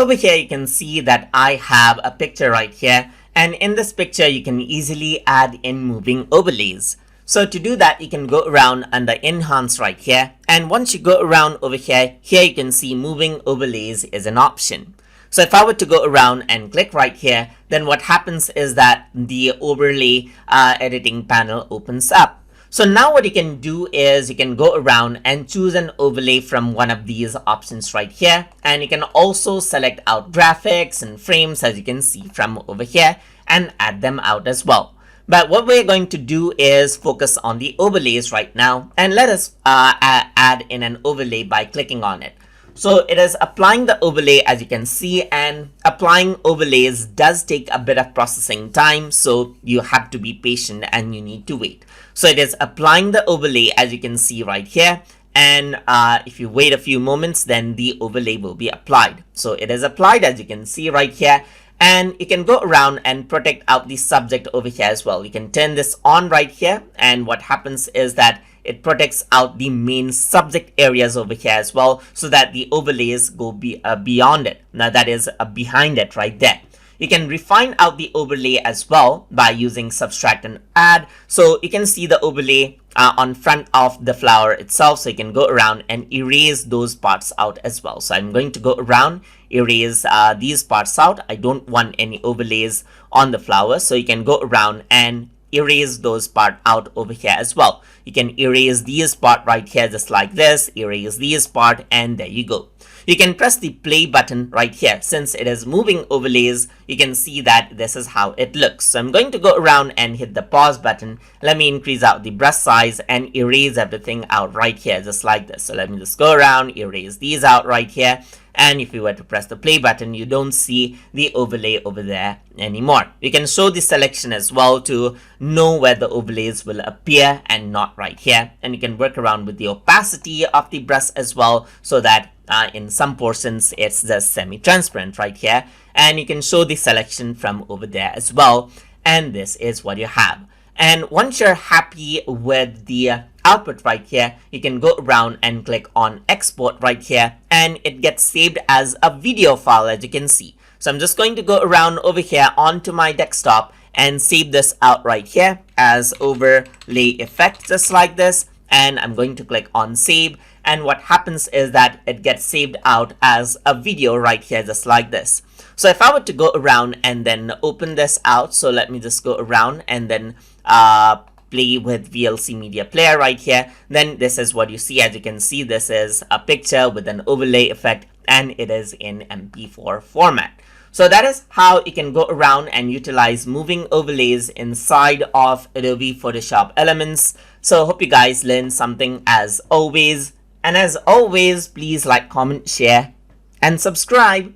over here you can see that I have a picture right here, and in this picture you can easily add in moving overlays. So to do that, you can go around under enhance right here, and once you go around over here, you can see moving overlays is an option. So if I were to go around and click right here, then what happens is that the overlay editing panel opens up. So now what you can do is you can go around and choose an overlay from one of these options right here, and you can also select out graphics and frames, as you can see from over here, and add them out as well. But what we're going to do is focus on the overlays right now, and let us add in an overlay by clicking on it. So it is applying the overlay, as you can see, and applying overlays does take a bit of processing time, so you have to be patient and you need to wait. So it is applying the overlay, as you can see right here, and if you wait a few moments, then the overlay will be applied. So it is applied, as you can see right here, and you can go around and protect out the subject over here as well. You can turn this on right here, and what happens is that it protects out the main subject areas over here as well, so that the overlays go beyond it. Now that is behind it right there. You can refine out the overlay as well by using subtract and add. So you can see the overlay on front of the flower itself, so you can go around and erase those parts out as well. So I'm going to go around, erase these parts out. I don't want any overlays on the flower, so you can go around and erase those part out over here as well. You can erase these part right here just like this, erase these part, and there you go. You can press the play button right here. Since it is moving overlays, you can see that this is how it looks. So I'm going to go around and hit the pause button. Let me increase out the brush size and erase everything out right here just like this. So let me just go around, erase these out right here. And if you were to press the play button, you don't see the overlay over there anymore. You can show the selection as well to know where the overlays will appear and not right here. And you can work around with the opacity of the brush as well, so that in some portions it's just semi-transparent right here. And you can show the selection from over there as well. And this is what you have. And once you're happy with the output right here, you can go around and click on export right here, and it gets saved as a video file, as you can see. So I'm just going to go around over here onto my desktop and save this out right here as overlay effect, just like this. And I'm going to click on save, and what happens is that it gets saved out as a video right here, just like this. So if I were to go around and then open this out, so let me just go around and then play with VLC Media Player right here, then this is what you see. As you can see, this is a picture with an overlay effect, and it is in MP4 format. So that is how you can go around and utilize moving overlays inside of Adobe Photoshop Elements. So hope you guys learned something as always. And as always, please like, comment, share, and subscribe.